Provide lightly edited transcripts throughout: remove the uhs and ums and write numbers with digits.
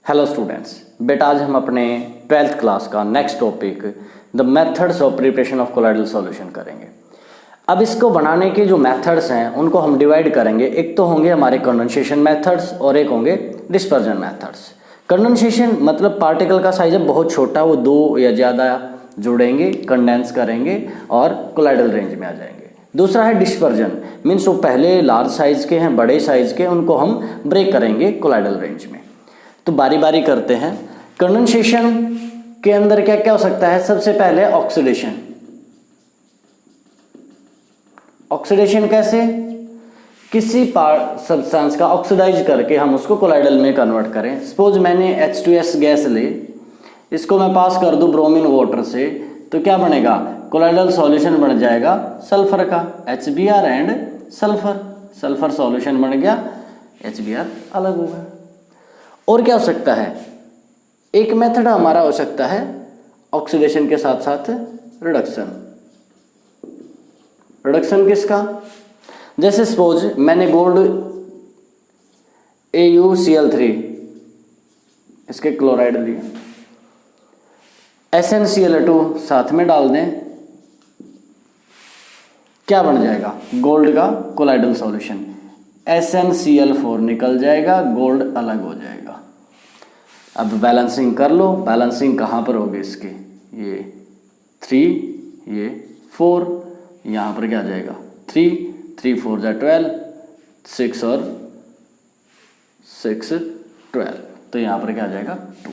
Hello students, बेटा आज हम अपने 12th क्लास का next topic the methods of preparation of colloidal solution करेंगे। अब इसको बनाने के जो मेथड्स हैं उनको हम डिवाइड करेंगे। एक तो होंगे हमारे कंडेंसेशन मेथड्स और एक होंगे डिस्पर्जन मेथड्स। कंडेंसेशन मतलब पार्टिकल का साइज है बहुत छोटा, वो दो या ज़्यादा जुड़ेंगे, कंडेंस करेंगे और कोलाइडल रेंज में आ जाएंगे। दूसरा है डिस्पर्जन, मीन्स वो पहले लार्ज साइज के हैं, बड़े साइज के, उनको हम ब्रेक करेंगे कोलाइडल रेंज में। तो बारी बारी करते हैं। कंडेंसेशन के अंदर क्या क्या हो सकता है? सबसे पहले ऑक्सीडेशन। ऑक्सीडेशन कैसे? किसी सब्सटेंस का ऑक्सीडाइज करके हम उसको कोलाइडल में कन्वर्ट करें। सपोज मैंने H2S गैस ले, इसको मैं पास कर दूं ब्रोमीन वाटर से, तो क्या बनेगा? कोलाइडल सॉल्यूशन बन जाएगा सल्फर का, HBr and sulphur. Sulphur solution बन गया, HBr अलग होगा। और क्या हो सकता है? एक मेथड हमारा हो सकता है ऑक्सीडेशन के साथ साथ रिडक्शन। रिडक्शन किसका? जैसे सपोज मैंने गोल्ड AuCl3 इसके क्लोराइड लिए, SnCl2 साथ में डाल दें, क्या बन जाएगा? गोल्ड का कोलाइडल सॉल्यूशन। SnCl4 निकल जाएगा, गोल्ड अलग हो जाएगा। अब बैलेंसिंग कर लो। बैलेंसिंग कहाँ पर होगी इसकी? ये 3, ये 4, यहाँ पर क्या आ जाएगा? 3, 3 4 जा 12, 6 और 6 12, तो यहाँ पर क्या आ जाएगा? 2।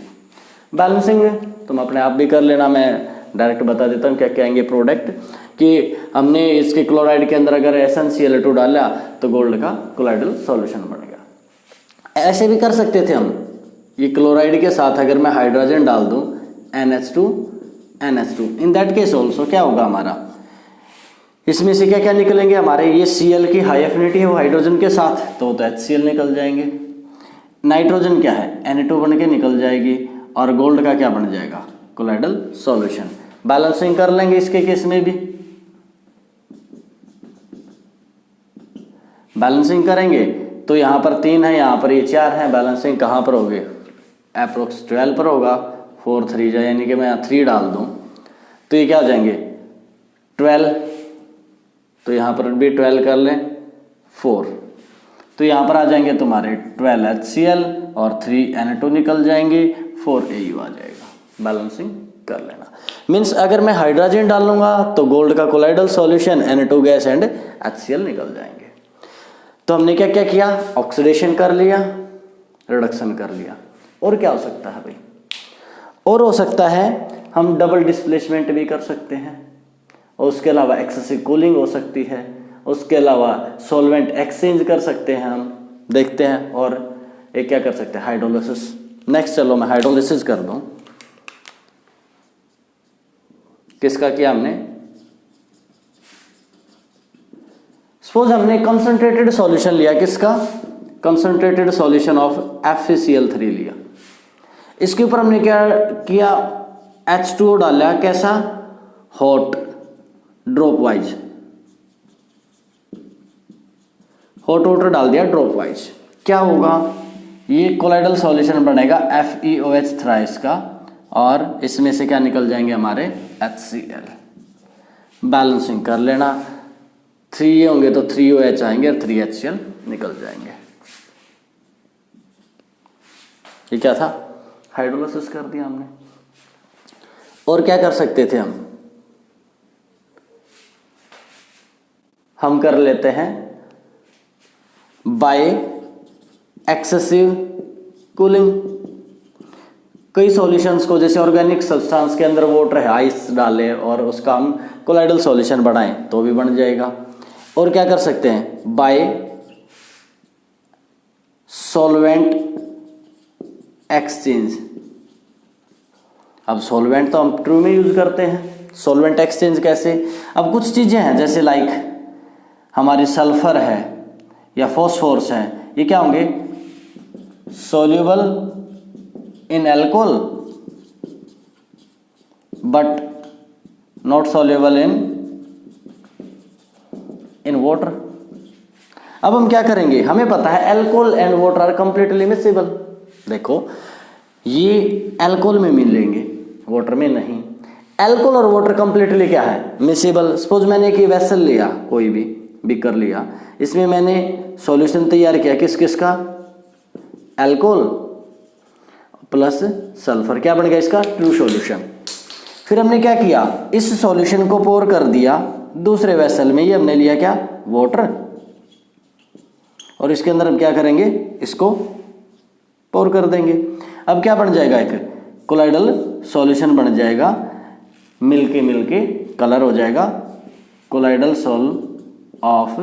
बैलेंसिंग तुम अपने आप भी कर लेना, मैं डायरेक्ट बता देता हूँ क्या क्या आएंगे प्रोडक्ट। कि हमने इसके क्लोराइड के अंदर अगर SnCl2 डाला तो गोल्ड का कोलाइडल सॉल्यूशन बन गया। ऐसे भी कर सकते थे हम, ये क्लोराइड के साथ अगर मैं हाइड्रोजन डाल दूं NH2 NH2, in that case also क्या होगा हमारा? इसमें से क्या क्या निकलेंगे हमारे? ये Cl की हाई एफिनिटी है वो हाइड्रोजन के साथ, तो HCl निकल जाएंगे। नाइट्रोजन क्या है? Na2 बन के निकल जाएगी, और गोल्ड का क्या बन जाएगा? Colloidal solution. बैलेंसिंग कर लेंगे इसके केस में भी। बैलेंसिंग करेंगे तो यहाँ पर 3 है, यहाँ पर ये 4 है। बैलेंसिंग कहाँ पर होगी? अप्रोक्स 12 पर होगा। 4 3 जा, यानी कि मैं यहाँ 3 डाल दूँ तो ये क्या हो जाएंगे? 12, तो यहाँ पर भी 12 कर लें, 4, तो यहाँ पर आ जाएंगे तुम्हारे 12 HCl और 3 Na2 निकल जाएंगे, 4 Au आ जाएगा। बैलेंसिंग कर लेना। मीन्स अगर मैं हाइड्रोजन डाल लूँगा तो गोल्ड का colloidal solution Na2 gas and HCl निकल जाएंगे। तो हमने क्या क्या किया? ऑक्सीडेशन कर लिया, रिडक्शन कर लिया। और क्या हो सकता है भाई? और हो सकता है हम डबल डिस्प्लेसमेंट भी कर सकते हैं, और उसके अलावा एक्सेसिव कूलिंग हो सकती है, उसके अलावा सॉल्वेंट एक्सचेंज कर सकते हैं, हम देखते हैं। और एक क्या कर सकते हैं? हाइड्रोलिसिस। नेक्स्ट चलो मैं हाइड्रोलिसिस कर दूं। किसका किया हमने? सपोज हमने कंसंट्रेटेड सॉल्यूशन लिया, किसका? कंसंट्रेटेड सॉल्यूशन ऑफ FeCl3 लिया। इसके ऊपर हमने क्या किया? H2O डाला, कैसा? Hot, drop wise. Hot water डाल दिया ड्रॉप वाइज। क्या होगा? ये कोलाइडल सॉल्यूशन बनेगा FeOH थ्राइस का, और इसमें से क्या निकल जाएंगे हमारे? HCl। बैलेंसिंग कर लेना। 3 होंगे तो 3OH आएंगे और 3 HCl निकल जाएंगे। ये क्या था? हाइड्रोलिसिस कर दिया हमने। और क्या कर सकते थे हम कर लेते हैं बाय एक्सेसिव कूलिंग। कई सॉल्यूशंस को, जैसे ऑर्गेनिक सब्सटेंस के अंदर वाटर है, आइस डालें और उसका हम कोलाइडल सॉल्यूशन बनाएं तो भी बन जाएगा। और क्या कर सकते हैं? Bye solvent exchange. अब सॉल्वेंट तो हम ट्रू में यूज करते हैं, सॉल्वेंट एक्सचेंज कैसे? अब कुछ चीजें हैं जैसे लाइक हमारी सल्फर है या फॉस्फोरस है, ये क्या होंगे? Soluble in alcohol but not soluble in water. अब हम क्या करेंगे? हमें पता है alcohol and water are completely miscible. देखो ये अल्कोहल में मिलेंगे, वाटर में नहीं। अल्कोहल और वाटर कंप्लीटली क्या है, मिसेबल। सपोज मैंने एक वेसल लिया, कोई भी बीकर लिया, इसमें मैंने सॉल्यूशन तैयार किया किस किस का, अल्कोहल प्लस सल्फर, क्या बन गया इसका, ट्रू सॉल्यूशन। फिर हमने क्या किया, इस सॉल्यूशन को पोर कर दिया दूसरे वेसल में, ये हमने लिया क्या, वाटर, और इसके अंदर हम क्या करेंगे, इसको पोर कर देंगे। अब क्या बन जाएगा, एक कोलाइडल सॉल्यूशन बन जाएगा, मिलके कलर हो जाएगा colloidal sol of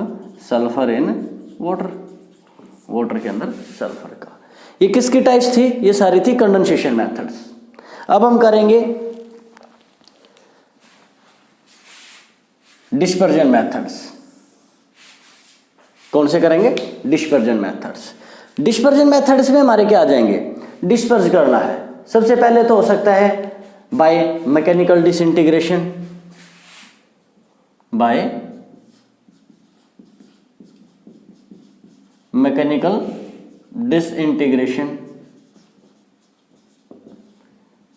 sulphur in water, वाटर के अंदर सल्फर का। ये किसकी टाइप्स थी, ये सारी थी कंडेंसेशन मेथड्स। अब हम करेंगे डिस्पर्जन मेथड्स। कौन से करेंगे, डिस्पर्जन मेथड्स। डिस्पर्जन मेथड्स में हमारे क्या आ जाएंगे, डिस्पर्स करना है। सबसे पहले तो हो सकता है by mechanical disintegration, by mechanical disintegration.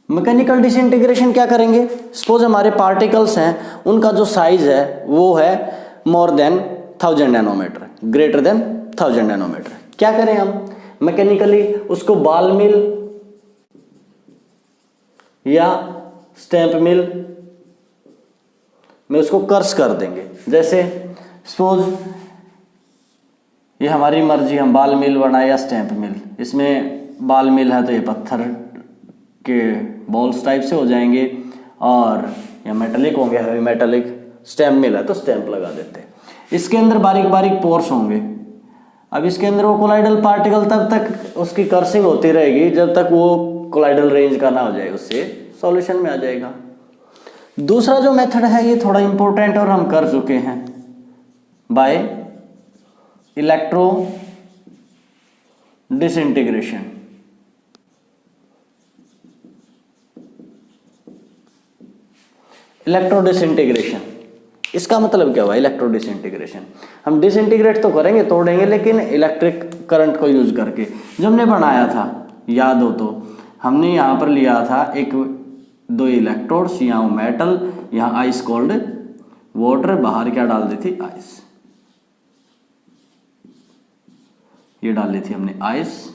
Mechanical disintegration क्या करेंगे, सपोज हमारे पार्टिकल्स हैं, उनका जो साइज है वो है more than 1000 nanometre, greater than 1000 nanometre. क्या करें हम, मैकेनिकली उसको बॉल मिल या स्टैंप मिल में उसको कर्स कर देंगे। जैसे सपोज ये हमारी मर्जी, हम बॉल मिल बनाए या स्टैंप मिल। इसमें बॉल मिल है तो ये पत्थर के बॉल्स टाइप से हो जाएंगे, और या मेटेलिक होंगे, हैवी मेटेलिक। स्टैंप मिल है तो स्टैंप लगा देते हैं। इसके अंदर बारीक बारीक पोर्स होंगे। अब इसके अंदर वो कोलाइडल पार्टिकल तब तक उसकी कर्सिंग होती रहेगी जब तक वो कोलाइडल रेंज का ना हो जाए, उससे सॉल्यूशन में आ जाएगा। दूसरा जो मेथड है ये थोड़ा इंपॉर्टेंट और हम कर चुके हैं, by electro disintegration. Electro disintegration, इसका मतलब क्या हुआ, इलेक्ट्रो डिसइंटीग्रेशन। हम डिसइंटीग्रेट तो करेंगे, तोड़ेंगे, लेकिन इलेक्ट्रिक करंट को यूज करके। जो हमने बनाया था, याद हो तो, हमने यहाँ पर लिया था एक दो इलेक्ट्रोड्स, यहाँ मेटल, यहाँ आइस कोल्ड वाटर, बाहर क्या डाल दी थी, आइस। ये डाल ली थी हमने आइस,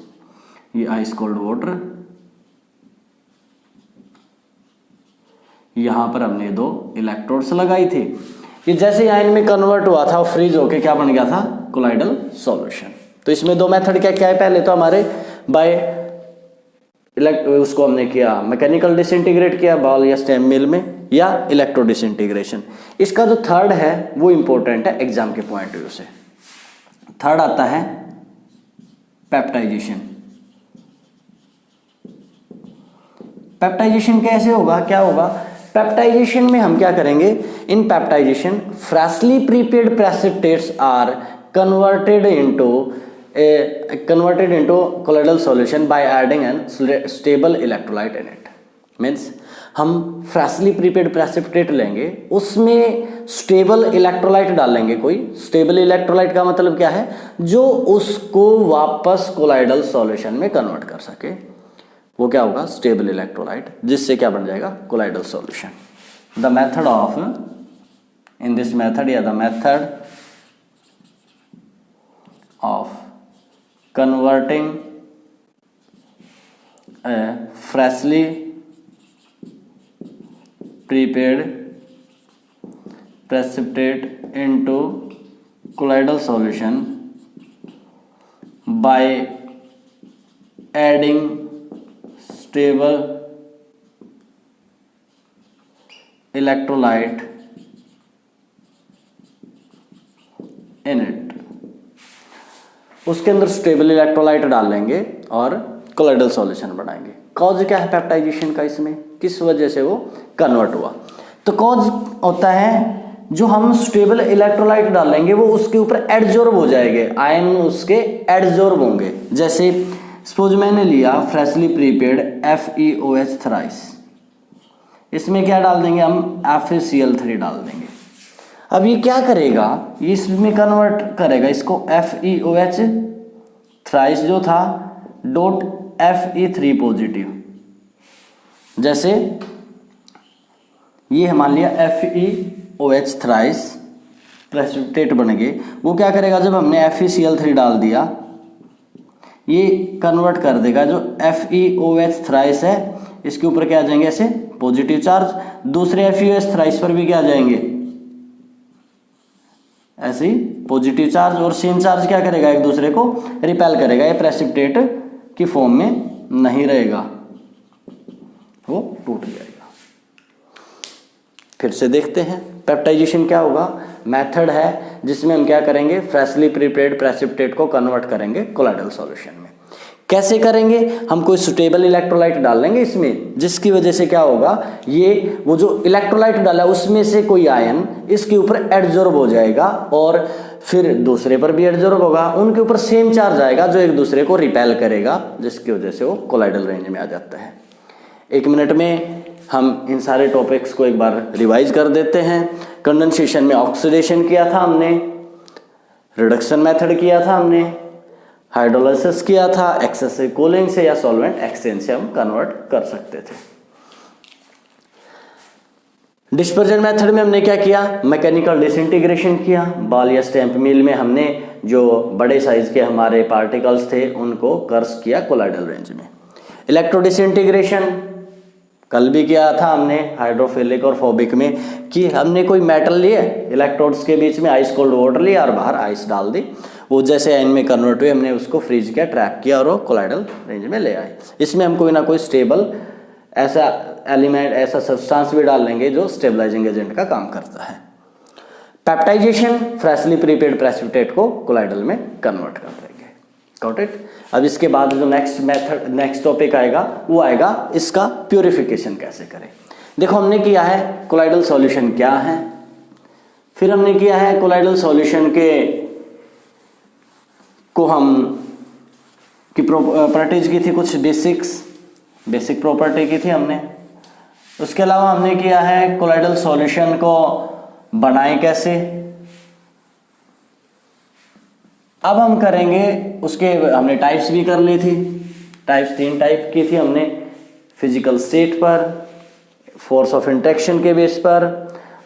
ये आइस कोल्ड वाटर, यहां पर हमने दो इलेक्ट्रोड्स लगाई थी। ये जैसे आयन में कन्वर्ट हुआ था, फ्रीज होके क्या बन गया था, कोलाइडल सॉल्यूशन। तो इसमें दो मेथड क्या क्या है, पहले तो हमारे बाय उसको हमने किया मैकेनिकल डिसइंटीग्रेट किया बॉल या स्टेम मिल में, या इलेक्ट्रो डिसइंटीग्रेशन। इसका जो थर्ड है वो इंपॉर्टेंट है एग्जाम के पॉइंट ऑफ व्यू से। थर्ड आता है पेप्टाइजेशन। पेप्टाइजेशन कैसे होगा, क्या होगा, पेप्टाइजेशन में हम क्या करेंगे, in peptization freshly prepared precipitates are converted into colloidal solution by adding an stable electrolyte in it. Means हम फ्रेशली प्रीपेयर्ड प्रेसिपिटेट लेंगे, उसमें स्टेबल इलेक्ट्रोलाइट डालेंगे। कोई स्टेबल इलेक्ट्रोलाइट का मतलब क्या है, जो उसको वापस कोलाइडल सॉल्यूशन में कन्वर्ट कर सके, वो क्या होगा, स्टेबल इलेक्ट्रोलाइट, जिससे क्या बन जाएगा, colloidal solution. The method of, in this method या the method of converting a freshly prepared precipitate into colloidal solution by adding stable electrolyte in it। उसके अंदर स्टेबल इलेक्ट्रोलाइट डालेंगे और कोलाइडल सॉल्यूशन बनाएंगे। कॉज क्या है पेप्टाइजेशन का, इसमें किस वजह से वो कन्वर्ट हुआ, तो कॉज होता है जो हम स्टेबल इलेक्ट्रोलाइट डालेंगे वो उसके ऊपर एडजॉर्ब हो जाएंगे, आयन उसके एडजॉर्ब होंगे। जैसे सपोज मैंने लिया फ्रेशली प्रीपेयर्ड FeOH थ्राइस, इसमें क्या डाल देंगे हम, FeCl3 डाल देंगे। अब ये क्या करेगा, ये इसमें कन्वर्ट करेगा इसको FeOH थ्राइस जो था डॉट Fe3 पॉजिटिव, जैसे ये मान लिया FeOH थ्राइस प्रेसिपिटेट बन गए, वो क्या करेगा जब हमने FeCl3 डाल दिया, ये कन्वर्ट कर देगा जो FeOH थ्राइस है इसके ऊपर क्या आ जाएंगे ऐसे पॉजिटिव चार्ज, दूसरे FeOH थ्राइस पर भी क्या आ जाएंगे ऐसे पॉजिटिव चार्ज, और सेम चार्ज क्या करेगा एक दूसरे को रिपेल करेगा, ये प्रेसिपिटेट की फॉर्म में नहीं रहेगा, वो टूट जाएगा। फिर से देखते हैं पेप्टाइजेशन क्या होगा। मेथड है जिसमें हम क्या करेंगे, फ्रेशली प्रिपेयर्ड प्रेसिपिटेट को कन्वर्ट करेंगे कोलाइडल सॉल्यूशन में। कैसे करेंगे, हम कोई सुटेबल इलेक्ट्रोलाइट डाल लेंगे इसमें, जिसकी वजह से क्या होगा, ये वो जो इलेक्ट्रोलाइट डाला उसमें से कोई आयन इसके ऊपर एडजॉर्ब हो जाएगा और फिर दूसरे पर भी एडजॉर्ब होगा, उनके ऊपर सेम चार्ज आएगा जो एक दूसरे को रिपेल करेगा, जिसकी वजह से वो कोलाइडल रेंज में आ जाता है। 1 मिनट में हम इन सारे टॉपिक्स को एक बार रिवाइज कर देते हैं। कंडेंसेशन में ऑक्सीडेशन किया था हमने, रिडक्शन मेथड किया था हमने, हाइड्रोलाइसिस किया था, एक्सेसिव कूलिंग से या सॉल्वेंट एक्सचेंज से हम कन्वर्ट कर सकते थे। डिस्पर्जन मेथड में हमने क्या किया, मैकेनिकल डिसइंटीग्रेशन किया। बॉल या स्टैंप मिल में हमने जो बड़े साइज के हमारे पार्टिकल्स थे उनको कर्स किया कोलाइडल रेंज में। इलेक्ट्रो डिसइंटीग्रेशन कल भी किया था हमने हाइड्रोफिलिक और फोबिक में, कि हमने कोई मेटल लिए, इलेक्ट्रोड्स के बीच में आइस कोल्ड वाटर लिया और बाहर आइस डाल दी, वो जैसे आयन में कन्वर्ट हुए हमने उसको फ्रीज किया, ट्रैप किया और वो कोलाइडल रेंज में ले आए। इसमें हम कोई ना कोई स्टेबल ऐसा एलिमेंट, ऐसा सब्सटेंस भी डाल लेंगे जो स्टेबलाइजिंग एजेंट का काम करता है। पेप्टाइजेशन, फ्रेशली प्रिपेयर्ड प्रेसिपिटेट को कोलाइडल में कन्वर्ट कर देंगे। Got it. अब इसके बाद जो नेक्स्ट टॉपिक आएगा वो आएगा इसका प्यूरिफिकेशन कैसे करें। देखो हमने किया है कोलाइडल सॉल्यूशन क्या है, फिर हमने किया है कोलाइडल सॉल्यूशन के को हम की प्रॉपर्टीज की थी, कुछ बेसिक प्रॉपर्टी की थी हमने। उसके अलावा हमने किया है कोलाइडल सॉल्यूशन को बनाएं कैसे। अब हम करेंगे उसके, हमने टाइप्स भी कर ली थी, टाइप्स 3 टाइप की थी हमने, फिजिकल स्टेट पर, फोर्स ऑफ इंटरेक्शन के बेस पर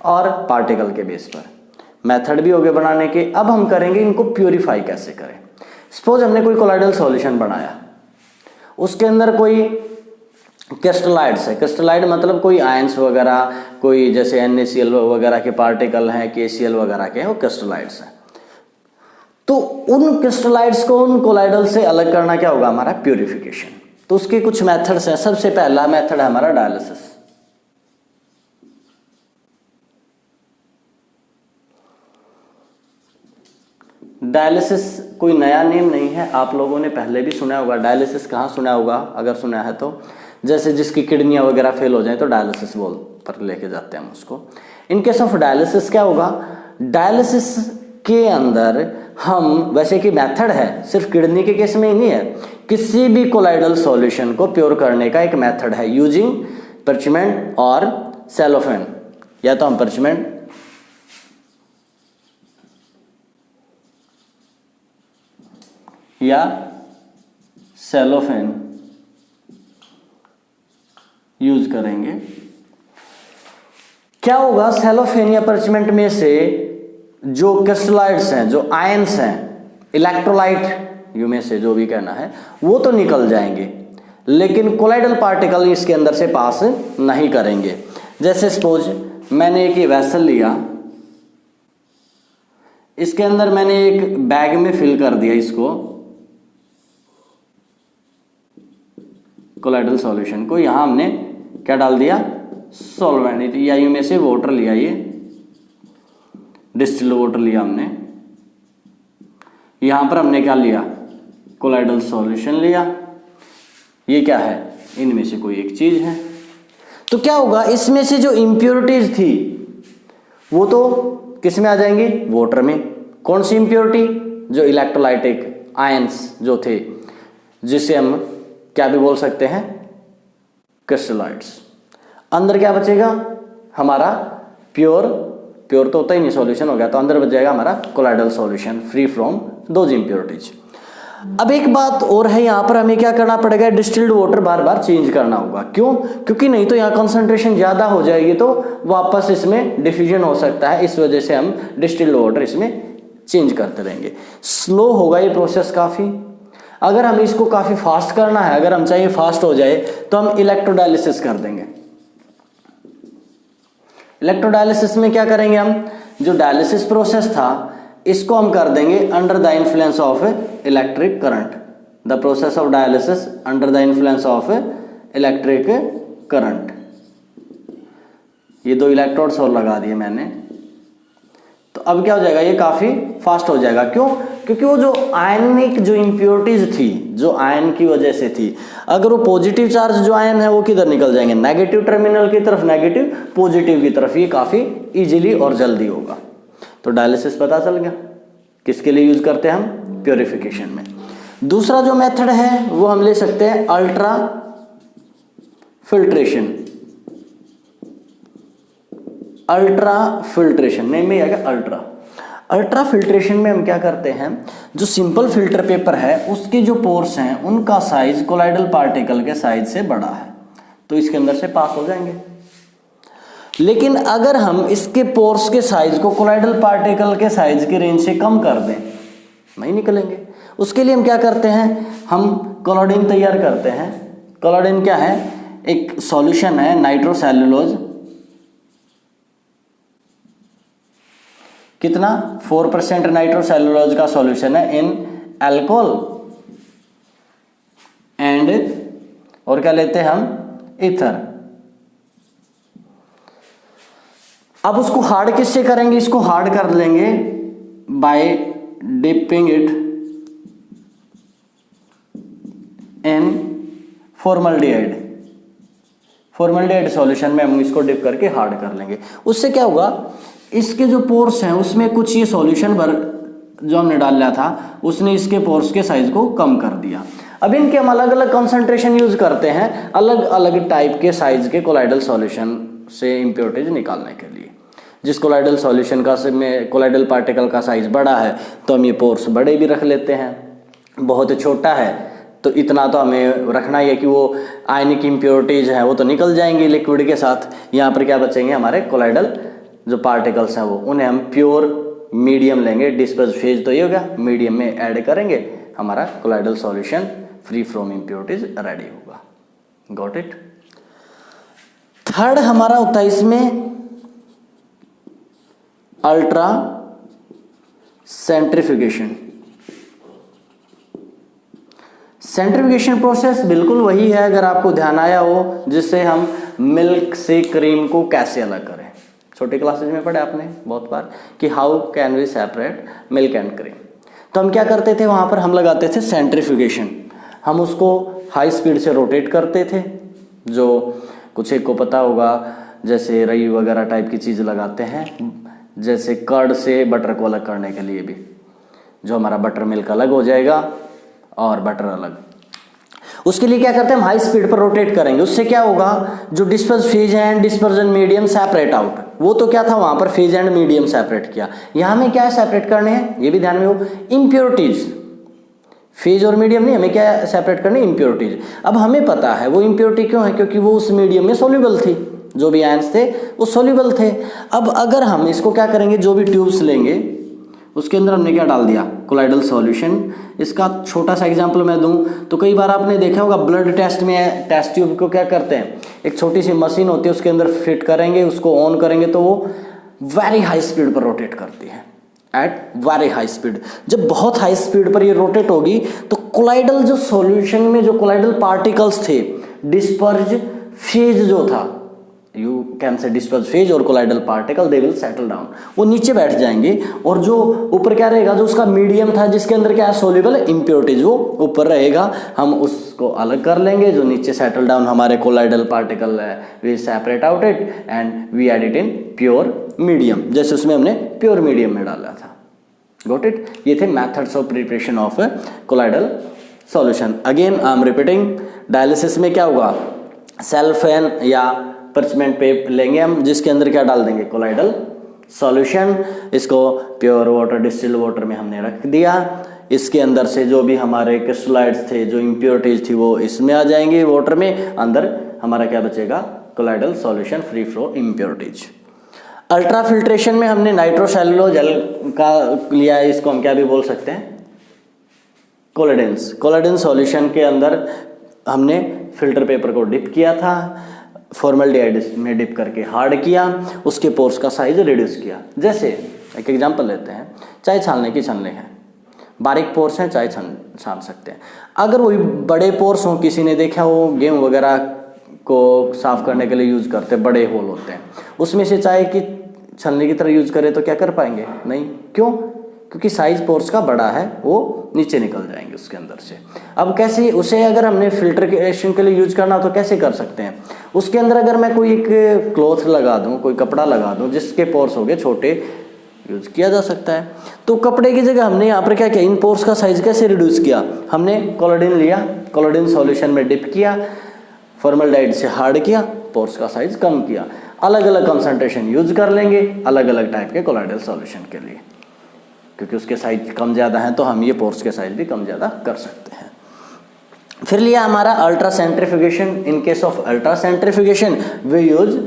और पार्टिकल के बेस पर। मेथड भी हो गए बनाने के। अब हम करेंगे इनको प्यूरिफाई कैसे करें। सपोज हमने कोई कोलाइडल सॉल्यूशन बनाया, उसके अंदर कोई क्रिस्टलाइड्स है, क्रिस्टलाइड मतलब कोई आयंस वगैरह, कोई जैसे NaCl वगैरह के पार्टिकल हैं, KCl वगैरह के हैं, वो क्रिस्टलाइड्स हैं। तो उन क्रिस्टलाइड्स को उन कोलाइडल से अलग करना क्या होगा, हमारा प्यूरिफिकेशन। तो उसके कुछ मेथड्स हैं। सबसे पहला मेथड है हमारा डायलिसिस। डायलिसिस कोई नया नेम नहीं है, आप लोगों ने पहले भी सुना होगा। डायलिसिस कहाँ सुना होगा, अगर सुना है तो, जैसे जिसकी किडनियां वगैरह फेल हो जाए तो डायलिसिस बोल पर लेके जाते हैं हम उसको। इन केस ऑफ डायलिसिस क्या होगा, डायलिसिस के अंदर हम, वैसे कि मेथड है, सिर्फ किडनी के केस में ही नहीं है, किसी भी कोलाइडल सॉल्यूशन को प्योर करने का एक मेथड है, यूजिंग पर्चमेंट और सेलोफेन। या तो हम पर्चमेंट या सेलोफेन यूज करेंगे। क्या होगा, सेलोफेन या पर्चमेंट में से जो क्रिस्टलाइड्स हैं, जो आयंस हैं, इलेक्ट्रोलाइट यू में से जो भी कहना है, वो तो निकल जाएंगे, लेकिन कोलाइडल पार्टिकल इसके अंदर से पास नहीं करेंगे। जैसे सपोज मैंने एक वेसल लिया, इसके अंदर मैंने एक बैग में फिल कर दिया इसको, कोलाइडल सॉल्यूशन को। यहां हमने क्या डाल दिया, सॉल्वेंट या यू में से वाटर लिया, ये डिस्टिल्ड वाटर लिया हमने। यहां पर हमने क्या लिया, कोलाइडल सॉल्यूशन लिया। ये क्या है, इनमें से कोई एक चीज है। तो क्या होगा, इसमें से जो इम्प्योरिटीज थी वो तो किस में आ जाएंगी, वाटर में। कौन सी इम्प्योरिटी, जो इलेक्ट्रोलाइटिक आयंस जो थे, जिसे हम क्या भी बोल सकते हैं, क्रिस्टलाइड्स। अंदर क्या बचेगा हमारा, प्योर तो होता ही नहीं, सॉल्यूशन हो गया, तो अंदर बच जाएगा हमारा colloidal solution free from those impurities. अब एक बात और है, यहाँ पर हमें क्या करना पड़ेगा, डिस्टिल्ड वाटर बार बार चेंज करना होगा। क्यों? क्योंकि नहीं तो यहाँ कंसंट्रेशन ज़्यादा हो जाएगी तो वापस इसमें डिफ्यूजन हो सकता है, इस वजह से हम डिस्टिल्ड वाटर इसमें चेंज करते रहेंगे। स्लो होगा ये प्रोसेस काफ़ी। अगर हमें इसको काफ़ी फास्ट करना है, अगर हम चाहिए फास्ट हो जाए, तो हम इलेक्ट्रोडायलिसिस कर देंगे। इलेक्ट्रोडायलिसिस में क्या करेंगे हम, जो डायलिसिस प्रोसेस था इसको हम कर देंगे under the influence of electric current. The process of dialysis under the influence of electric current. ये 2 इलेक्ट्रोड्स और लगा दिए मैंने, तो अब क्या हो जाएगा, ये काफ़ी फास्ट हो जाएगा। क्यों? क्योंकि वो जो आयनिक जो इम्प्योरिटीज थी, जो आयन की वजह से थी, अगर वो पॉजिटिव चार्ज जो आयन है वो किधर निकल जाएंगे, नेगेटिव टर्मिनल की तरफ, नेगेटिव पॉजिटिव की तरफ। ये काफ़ी इजीली और जल्दी होगा। तो डायलिसिस पता चल गया किसके लिए यूज करते हैं हम, प्योरिफिकेशन में। दूसरा जो मेथड है वो हम ले सकते हैं ultra filtration. Ultra filtration name में आएगा अल्ट्रा। अल्ट्रा फिल्ट्रेशन में हम क्या करते हैं, जो सिंपल फिल्टर पेपर है उसके जो पोर्स हैं उनका साइज कोलाइडल पार्टिकल के साइज से बड़ा है, तो इसके अंदर से पास हो जाएंगे। लेकिन अगर हम इसके पोर्स के साइज को कोलाइडल पार्टिकल के साइज की रेंज से कम कर दें, नहीं निकलेंगे। उसके लिए हम क्या करते हैं, हम कोलाइडिन तैयार करते हैं। कोलाइडिन क्या है, एक सॉल्यूशन है नाइट्रोसेल्युलोज, कितना 4% नाइट्रोसेल्युलोज का सॉल्यूशन है इन अल्कोहल एंड, और क्या लेते हैं हम, ईथर। अब उसको हार्ड किससे करेंगे, इसको हार्ड कर लेंगे by dipping it in formaldehyde. Formaldehyde solution में हम इसको डिप करके हार्ड कर लेंगे। उससे क्या होगा, इसके जो पोर्स हैं उसमें कुछ ये सॉल्यूशन भर जो हमने डाला था उसने इसके पोर्स के साइज को कम कर दिया। अब इनके हम अलग अलग कंसंट्रेशन यूज करते हैं, अलग अलग टाइप के साइज के कोलाइडल सॉल्यूशन से इम्प्योरिटीज निकालने के लिए। जिस कोलाइडल सॉल्यूशन का में कोलाइडल पार्टिकल का साइज बड़ा है तो हम ये पोर्स बड़े भी रख लेते हैं, बहुत छोटा है तो इतना तो हमें रखना ही है कि वो आयनिक इम्प्योरिटीज है वो तो निकल जाएंगी लिक्विड के साथ। यहाँ पर क्या बचेंगे, हमारे कोलाइडल जो पार्टिकल्स हैं वो, उन्हें हम प्योर मीडियम लेंगे। डिस्पर्स फेज तो ये हो गया, मीडियम में ऐड करेंगे, हमारा colloidal solution free from impurities ready होगा। Got it. थर्ड हमारा होता है इसमें अल्ट्रा सेंट्रीफ्यूगेशन। सेंट्रीफ्यूगेशन प्रोसेस बिल्कुल वही है, अगर आपको ध्यान आया हो, जिससे हम मिल्क से क्रीम को कैसे अलग करें। छोटी क्लासेज में पढ़े आपने बहुत बार कि how can we separate milk and cream. तो हम क्या करते थे, वहाँ पर हम लगाते थे सेंट्रीफ्यूगेशन। हम उसको हाई स्पीड से रोटेट करते थे, जो कुछ एक को पता होगा, जैसे रई वगैरह टाइप की चीज़ लगाते हैं, जैसे कर्ड से बटर को अलग करने के लिए भी, जो हमारा बटर मिल्क अलग हो जाएगा और बटर अलग। उसके लिए क्या करते हैं, हम हाई स्पीड पर रोटेट करेंगे। उससे क्या होगा, जो disperse phase and dispersion medium separate out, वो तो क्या था वहां पर फेज एंड मीडियम सेपरेट किया। यहां में क्या सेपरेट करने हैं, ये भी ध्यान में हो, इम्प्योरिटीज। फेज और मीडियम नहीं, हमें क्या सेपरेट करने, इम्प्योरिटीज। अब हमें पता है वो इम्प्योरिटी क्यों है, क्योंकि वो उस मीडियम में सोल्यूबल थी, जो भी आयंस थे वो सोल्यूबल थे। अब अगर हम इसको क्या करेंगे, जो भी ट्यूब्स लेंगे उसके अंदर हमने क्या डाल दिया, कोलाइडल सॉल्यूशन। इसका छोटा सा एग्जांपल मैं दूं तो कई बार आपने देखा होगा ब्लड टेस्ट में टेस्ट ट्यूब को क्या करते हैं, एक छोटी सी मशीन होती है उसके अंदर फिट करेंगे, उसको ऑन करेंगे तो वो वेरी हाई स्पीड पर रोटेट करती है, एट वेरी हाई स्पीड। जब बहुत हाई स्पीड पर ये रोटेट होगी तो कोलाइडल जो सॉल्यूशन में जो कोलाइडल पार्टिकल्स थे, डिस्पर्ज फेज जो था, you can say disperse phase और colloidal particle, they will settle down, वो नीचे बैठ जाएंगे। और जो ऊपर क्या रहेगा, जो उसका मीडियम था जिसके अंदर क्या है सोल्यूबल इम्प्योरिटीज, वो ऊपर रहेगा। हम उसको अलग कर लेंगे, जो नीचे सेटल डाउन हमारे कोलाइडल पार्टिकल है, we separate out it and we add it in pure medium, जैसे उसमें हमने प्योर मीडियम में डाला था। Got it. ये थे methods of preparation of colloidal solution. Again I am repeating, dialysis में क्या होगा, सेल्फेन या पर्चमेंट पेपर लेंगे हम, जिसके अंदर क्या डाल देंगे, कोलाइडल सॉल्यूशन। इसको प्योर वाटर डिस्टिल्ड वाटर में हमने रख दिया। इसके अंदर से जो भी हमारे क्रिस्टलाइड्स थे, जो इम्प्योरिटीज थी, वो इसमें आ जाएंगे वाटर में, अंदर हमारा क्या बचेगा, colloidal solution free flow impurities. Ultra filtration में हमने नाइट्रोसेलुलोज जेल का लिया है, इसको हम क्या भी बोल सकते हैं, कोलाइडेंस। कोलाइडेंस सॉल्यूशन के अंदर हमने फिल्टर पेपर को डिप किया था, फॉर्मल्डिहाइड में डिप करके हार्ड किया, उसके पोर्स का साइज रिड्यूस किया। जैसे एक एग्जांपल लेते हैं, चाय छानने की छन्ने हैं, बारीक पोर्स हैं, चाय छान सकते हैं। अगर वही बड़े पोर्स हों, किसी ने देखा हो गेहूँ वगैरह को साफ करने के लिए यूज करते हैं, बड़े होल होते हैं, उसमें से चाय की छलनी की तरह यूज करें तो क्या कर पाएंगे, नहीं। क्यों? क्योंकि साइज पोर्स का बड़ा है, वो नीचे निकल जाएंगे उसके अंदर से। अब कैसे उसे अगर हमने फिल्ट्रेशन के लिए यूज करना तो कैसे कर सकते हैं, उसके अंदर अगर मैं कोई एक क्लॉथ लगा दूं, कोई कपड़ा लगा दूं जिसके पोर्स हो गए छोटे, यूज किया जा सकता है। तो कपड़े की जगह हमने यहाँ पर क्या किया, इन पोर्स का साइज कैसे रिड्यूस किया, हमने कोलाइडिन लिया, कोलाइडिन सॉल्यूशन में डिप किया, फॉर्मल्डिहाइड से हार्ड किया, पोर्स का साइज कम किया। अलग अलग कंसंट्रेशन यूज कर लेंगे अलग अलग टाइप के कोलाइडल सॉल्यूशन के लिए, क्योंकि उसके साइज कम ज़्यादा हैं तो हम ये पोर्स के साइज भी कम ज़्यादा कर सकते हैं। फिर लिया हमारा ultra centrifugation. In case of ultra centrifugation we use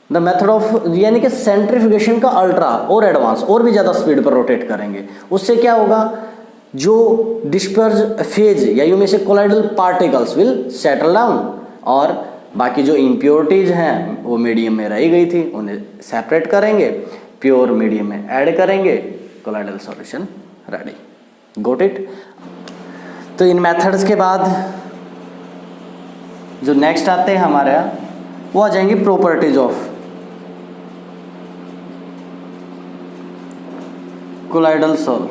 the method of, यानी कि सेंट्रीफ्यूगेशन का अल्ट्रा और एडवांस, और भी ज़्यादा स्पीड पर रोटेट करेंगे। उससे क्या होगा, जो डिस्पर्स फेज या यूं में से colloidal particles will settle down, और बाकी जो इम्प्योरिटीज हैं वो मीडियम में रह गई थी उन्हें सेपरेट करेंगे, प्योर मीडियम में ऐड करेंगे, colloidal solution ready. Got it? तो इन मेथड्स के बाद जो नेक्स्ट आते हैं हमारे यहाँ, वो आ जाएंगे प्रॉपर्टीज ऑफ कोलाइडल सॉल्व।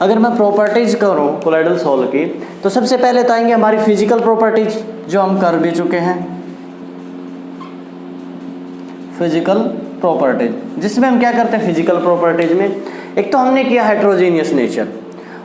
अगर मैं प्रॉपर्टीज करूं कोलाइडल सॉल्व की, तो सबसे पहले तो आएंगे हमारी फिजिकल प्रॉपर्टीज जो हम कर भी चुके हैं, फिजिकल प्रॉपर्टीज, जिसमें हम क्या करते हैं फिजिकल प्रॉपर्टीज में, एक तो हमने किया हेट्रोजीनियस नेचर।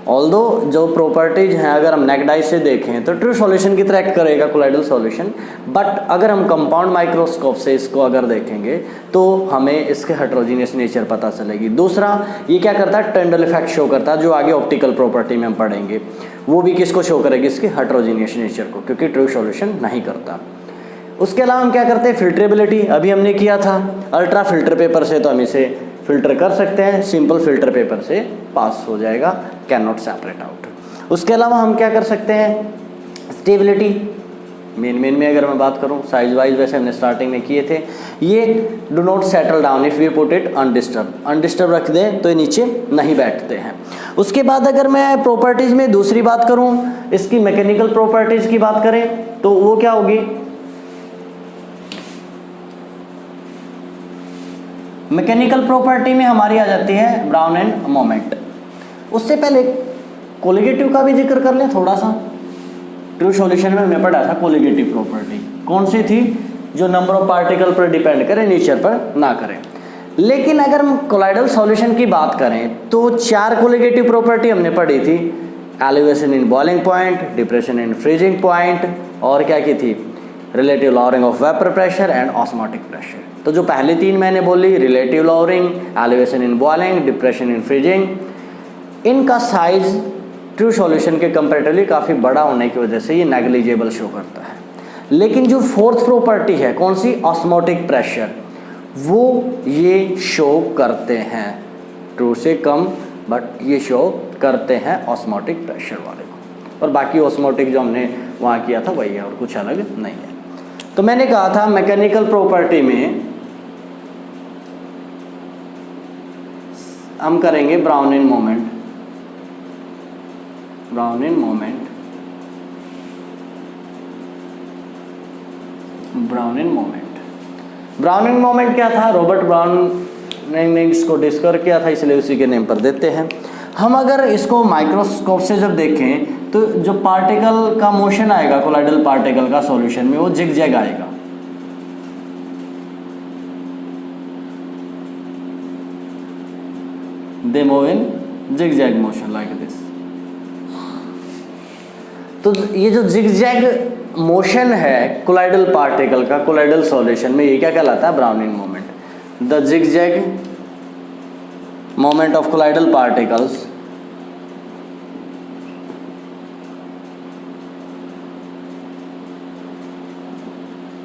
ऑल्दो जो प्रॉपर्टीज हैं अगर हम नेक्ड आई से देखें तो ट्रू सॉल्यूशन की तरह एक्ट करेगा कोलाइडल सॉल्यूशन, बट अगर हम कंपाउंड माइक्रोस्कोप से इसको अगर देखेंगे तो हमें इसके हेट्रोजीनियस नेचर पता चलेगी। दूसरा, ये क्या करता है, टेंडल इफेक्ट शो करता है, जो आगे ऑप्टिकल प्रॉपर्टी में हम पढ़ेंगे, वो भी किसको शो करेगी, इसके हेट्रोजीनियस नेचर को, क्योंकि ट्रू सॉल्यूशन नहीं करता। उसके अलावा हम क्या करते हैं, फिल्ट्रेबिलिटी अभी हमने किया था, अल्ट्रा फिल्टर पेपर से तो हम इसे फिल्टर कर सकते हैं, सिंपल फिल्टर पेपर से पास हो जाएगा, कैन नॉट सेपरेट आउट। उसके अलावा हम क्या कर सकते हैं, स्टेबिलिटी, मेन में अगर मैं बात करूं, साइज वाइज वैसे हमने स्टार्टिंग में किए थे, ये do not settle down if we put it undisturbed रख दें तो ये नीचे नहीं बैठते हैं। उसके बाद अगर मैं प्रॉपर्टीज में दूसरी बात करूं, इसकी मैकेनिकल प्रॉपर्टीज की बात करें तो वो क्या होगी, मैकेनिकल प्रॉपर्टी में हमारी आ जाती है ब्राउन एंड मोमेंट। उससे पहले कोलिगेटिव का भी जिक्र कर लें थोड़ा सा। ट्रू सॉल्यूशन में हमने पढ़ा था कोलिगेटिव प्रॉपर्टी, कौन सी थी, जो नंबर ऑफ पार्टिकल पर डिपेंड करे, नेचर पर ना करें। लेकिन अगर हम कोलाइडल सॉल्यूशन की बात करें तो 4 कोलिगेटिव प्रॉपर्टी हमने पढ़ी थी, elevation in boiling point, depression in freezing point, और क्या की थी, relative lowering of vapour pressure and osmotic pressure. तो जो पहले 3 मैंने बोली, relative lowering, elevation in boiling, depression in freezing, इनका साइज ट्रू सॉल्यूशन के कंपैरेटिवली काफ़ी बड़ा होने की वजह से ये नेग्लिजिबल शो करता है। लेकिन जो 4th प्रॉपर्टी है, कौन सी, ऑस्मोटिक प्रेशर, वो ये शो करते हैं, ट्रू से कम बट ये शो करते हैं ऑस्मोटिक प्रेशर वाले को, और बाकी ऑस्मोटिक जो हमने वहाँ किया था वही है और कुछ अलग नहीं है। तो मैंने कहा था मैकेनिकल प्रॉपर्टी में हम करेंगे brown in moment, brown in moment, brown in moment. Brown in moment क्या था, रॉबर्ट ब्राउन ने इसको डिस्कवर किया था, इसलिए उसी के नेम पर देते हैं। हम अगर इसको माइक्रोस्कोप से जब देखें तो जो पार्टिकल का मोशन आएगा कोलाइडल पार्टिकल का सॉल्यूशन में, वो जिगजैग आएगा। They move in zigzag motion like this. तो ये जो जिगजैग मोशन है कोलाइडल पार्टिकल का कोलाइडल सॉल्यूशन में, ये क्या कहलाता है, brown in moment. The zigzag moment of colloidal particles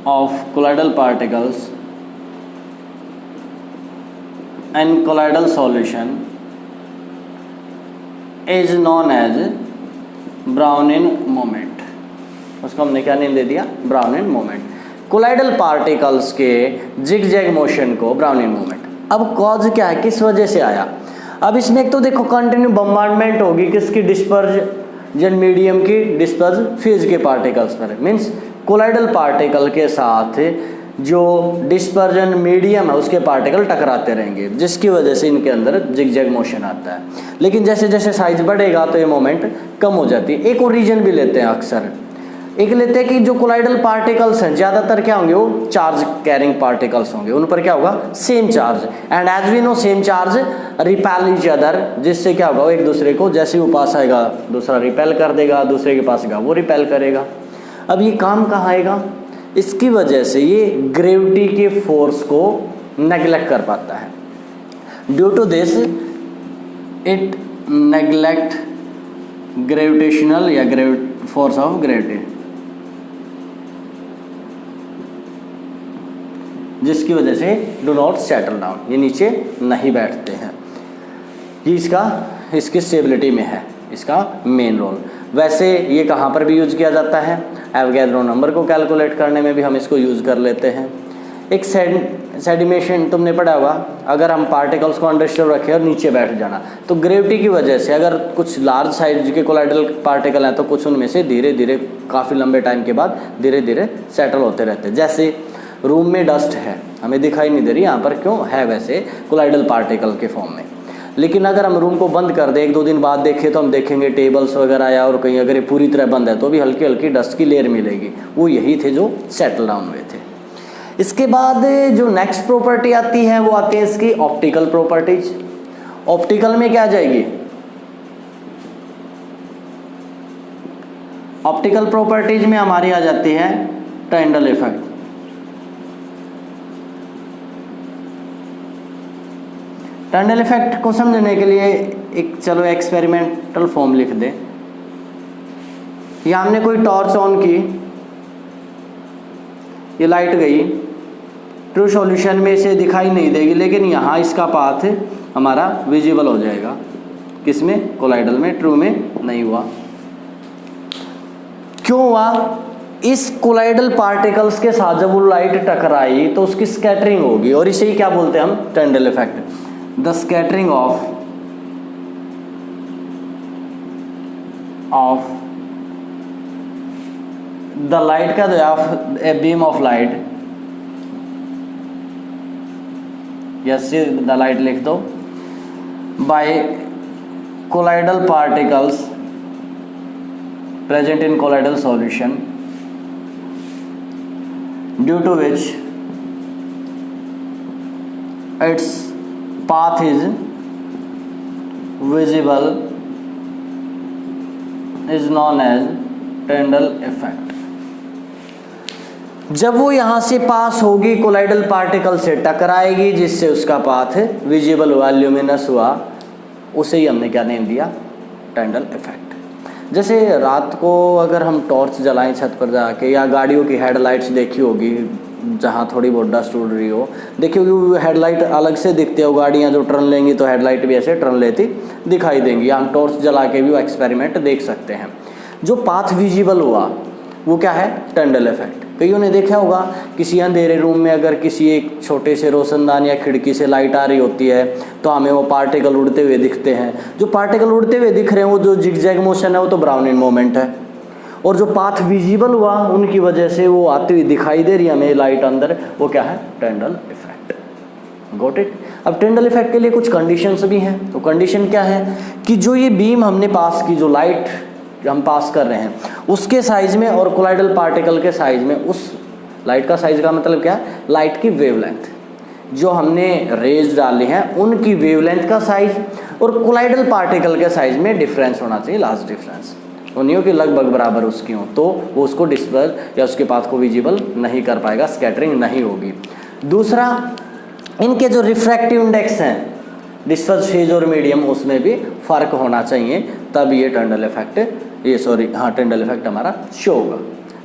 of colloidal particles in colloidal solution is known as Brownian moment। उसको हमने क्या नेम दे दिया? Brownian moment. कोलाइडल पार्टिकल्स के जिगजैग मोशन को ब्राउनियन मोमेंट। अब कॉज क्या है, किस वजह से आया? अब इसमें एक तो देखो कंटिन्यू बम्बार्डमेंट होगी किसकी? डिस्पर्जन मीडियम की, डिस्पर्ज फेज के पार्टिकल्स पर, मीन्स कोलाइडल पार्टिकल के साथ जो डिस्पर्जन मीडियम है उसके पार्टिकल टकराते रहेंगे, जिसकी वजह से इनके अंदर जिगजैग मोशन आता है। लेकिन जैसे जैसे साइज बढ़ेगा तो ये मोमेंट कम हो जाती है। एक और रीजन भी लेते हैं, अक्सर एक लेते हैं कि जो कोलाइडल पार्टिकल्स हैं ज़्यादातर क्या होंगे? वो चार्ज कैरिंग पार्टिकल्स होंगे, उन पर क्या होगा? Same charge. And as we know same charge repel each other, जिससे क्या होगा? वो एक दूसरे को जैसे वो पास आएगा दूसरा रिपेल कर देगा, दूसरे के पास आएगा वो रिपेल करेगा। अब ये काम कहाँ आएगा? इसकी वजह से ये ग्रेविटी के फोर्स को नेग्लेक्ट कर पाता है। Due to this it neglect gravitational या फोर्स ऑफ ग्रेविटी, जिसकी वजह से डू नॉट सेटल डाउन, ये नीचे नहीं बैठते हैं। ये इसकी स्टेबिलिटी में है इसका मेन रोल। वैसे ये कहाँ पर भी यूज किया जाता है? एवोगैड्रो नंबर को कैलकुलेट करने में भी हम इसको यूज़ कर लेते हैं। एक सेडिमेशन तुमने पढ़ा होगा, अगर हम पार्टिकल्स को अंडरस्टोर रखें और नीचे बैठ जाना तो ग्रेविटी की वजह से अगर कुछ लार्ज साइज के कोलाइडल पार्टिकल हैं तो कुछ उनमें से धीरे धीरे काफ़ी लंबे टाइम के बाद धीरे धीरे सेटल होते रहते हैं। जैसे रूम में डस्ट है, हमें दिखाई नहीं दे रही, यहाँ पर क्यों है? वैसे कोलाइडल पार्टिकल के फॉर्म में। लेकिन अगर हम रूम को बंद कर दें, एक दो दिन बाद देखें तो हम देखेंगे टेबल्स वगैरह या और कहीं अगर ये पूरी तरह बंद है तो भी हल्की हल्की डस्ट की लेयर मिलेगी। वो यही थे जो सेटल डाउन हुए थे। इसके बाद जो नेक्स्ट प्रॉपर्टी आती है वो आती है इसकी ऑप्टिकल प्रॉपर्टीज। ऑप्टिकल में क्या आ जाएगी? ऑप्टिकल प्रॉपर्टीज में हमारी आ जाती है टाइंडल इफेक्ट। टाइंडल इफेक्ट को समझने के लिए एक चलो एक्सपेरिमेंटल फॉर्म लिख दे। या हमने कोई टॉर्च ऑन की, ये लाइट गई, ट्रू सॉल्यूशन में इसे दिखाई नहीं देगी, लेकिन यहाँ इसका पाथ हमारा विजिबल हो जाएगा। किसमें? कोलाइडल में। ट्रू में नहीं हुआ। क्यों हुआ? इस कोलाइडल पार्टिकल्स के साथ जब वो लाइट टकराई तो उसकी स्कैटरिंग होगी, और इसे ही क्या बोलते हैं हम? Tyndall effect. The scattering of the light का of a beam of light, yes the light लिख दो, by colloidal particles present in colloidal solution, due to which its path is visible is known as Tyndall effect। जब वो यहाँ से पास होगी colloidal particle से टकराएगी, जिससे उसका पाथ विजिबल हुआ, ल्यूमिनस हुआ, उसे ही हमने क्या नेम दिया? टाइंडल इफेक्ट। जैसे रात को अगर हम टॉर्च जलाएं छत पर जाके, या गाड़ियों की हेडलाइट्स देखी होगी जहाँ थोड़ी बहुत डस्ट उड़ रही हो, देखी होगी हेडलाइट अलग से दिखते हो, गाड़ियाँ जो टर्न लेंगी तो हेडलाइट भी ऐसे टर्न लेती दिखाई देंगी। हम टॉर्च जला के भी वो एक्सपेरिमेंट देख सकते हैं। जो पाथ विजिबल हुआ वो क्या है? टाइंडल इफेक्ट। कईयों ने देखा होगा किसी अंधेरे रूम में अगर किसी एक छोटे से रोशनदान या खिड़की से लाइट आ रही होती है तो हमें वो पार्टिकल उड़ते हुए दिखते हैं। जो पार्टिकल उड़ते हुए दिख रहे हैं वो जो जिगजैग मोशन है वो तो ब्राउनिन मोमेंट है, और जो पाथ विजिबल हुआ उनकी वजह से वो आती हुई दिखाई दे रही है हमें लाइट अंदर, वो क्या है? टाइंडल इफेक्ट। Got it? अब टाइंडल इफेक्ट के लिए कुछ कंडीशंस भी हैं। तो कंडीशन क्या है कि जो ये बीम हमने पास की, जो लाइट हम पास कर रहे हैं, उसके साइज में और कोलाइडल पार्टिकल के साइज में, उस लाइट का साइज का मतलब क्या है? लाइट की वेवलेंथ, जो हमने रेज डाले हैं उनकी वेवलेंथ का साइज और कोलाइडल पार्टिकल के साइज में डिफरेंस होना चाहिए, लार्ज डिफरेंस। उन्हीं की लगभग बराबर उसकी हो तो वो उसको डिस्पर्स या उसके पाथ को विजिबल नहीं कर पाएगा, स्कैटरिंग नहीं होगी। दूसरा, इनके जो रिफ्रैक्टिव इंडेक्स हैं डिस्पर्स फेज और मीडियम, उसमें भी फ़र्क होना चाहिए, तब ये टाइंडल इफेक्ट टाइंडल इफेक्ट हमारा शो होगा।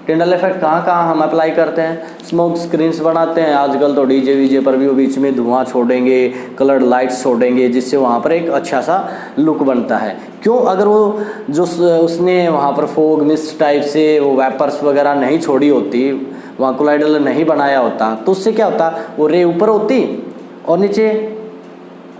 टिंडल इफेक्ट कहाँ कहाँ हम अप्लाई करते हैं, स्मोक स्क्रीन्स बनाते हैं आजकल तो डीजे वीजे पर भी, वो बीच में धुआं छोड़ेंगे, कलर्ड लाइट्स छोड़ेंगे, जिससे वहाँ पर एक अच्छा सा लुक बनता है। क्यों, अगर वो जो उसने वहाँ पर फोग मिस्ट टाइप से वो वेपर्स वगैरह नहीं छोड़ी होती, वहाँ कोलाइडल नहीं बनाया होता, तो उससे क्या होता, वो रे ऊपर होती और नीचे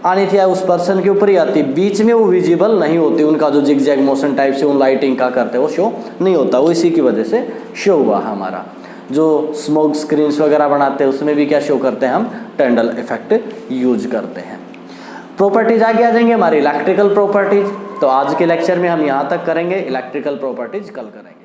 आनी थी उस पर्सन के ऊपर ही आती, बीच में वो विजिबल नहीं होती, उनका जो जिग जैग मोशन टाइप से उन लाइटिंग का करते हैं वो शो नहीं होता, वो इसी की वजह से शो हुआ हमारा। जो स्मोक स्क्रीन्स वगैरह बनाते हैं उसमें भी क्या शो करते हैं हम, टिंडल इफेक्ट यूज करते हैं। प्रॉपर्टीज आगे आ जाएंगे हमारी इलेक्ट्रिकल प्रॉपर्टीज। तो आज के लेक्चर में हम यहाँ तक करेंगे, इलेक्ट्रिकल प्रॉपर्टीज कल करेंगे।